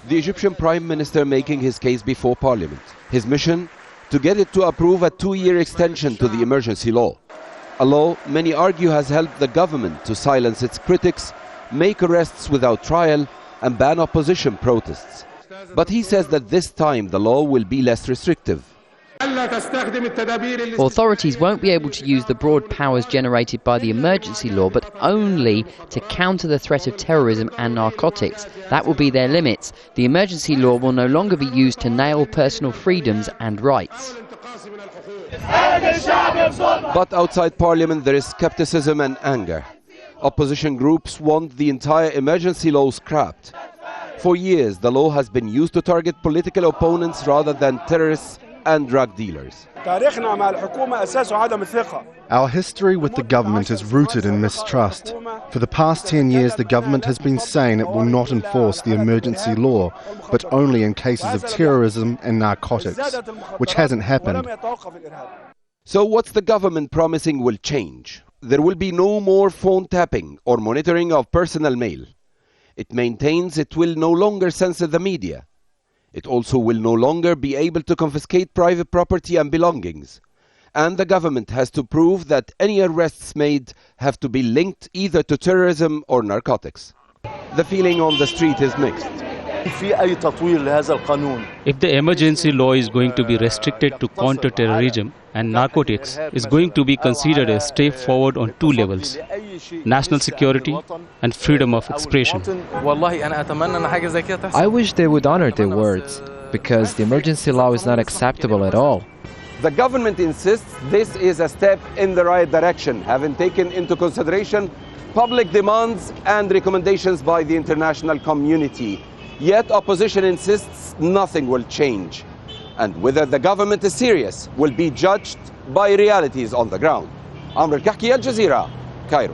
The Egyptian Prime Minister making his case before Parliament. His mission? To get it to approve a 2-year extension to the emergency law. A law many argue has helped the government to silence its critics, make arrests without trial, and ban opposition protests. But he says that this time the law will be less restrictive. Authorities won't be able to use the broad powers generated by the emergency law, but only to counter the threat of terrorism and narcotics. That will be their limits. The emergency law will no longer be used to nail personal freedoms and rights. But outside Parliament there is skepticism and anger. Opposition groups want the entire emergency law scrapped. For years the law has been used to target political opponents rather than terrorists and drug dealers. Our history with the government is rooted in mistrust. For the past 10 years, the government has been saying it will not enforce the emergency law, but only in cases of terrorism and narcotics, which hasn't happened. So what's the government promising will change? There will be no more phone tapping or monitoring of personal mail. It maintains it will no longer censor the media. It also will no longer be able to confiscate private property and belongings. And the government has to prove that any arrests made have to be linked either to terrorism or narcotics. The feeling on the street is mixed. If the emergency law is going to be restricted to counter-terrorism and narcotics, is going to be considered a step forward on 2 levels: national security and freedom of expression. I wish they would honor their words, because the emergency law is not acceptable at all. The government insists this is a step in the right direction, having taken into consideration public demands and recommendations by the international community. Yet opposition insists nothing will change. And whether the government is serious will be judged by realities on the ground. Anwar Sadat, Al Jazeera, Cairo.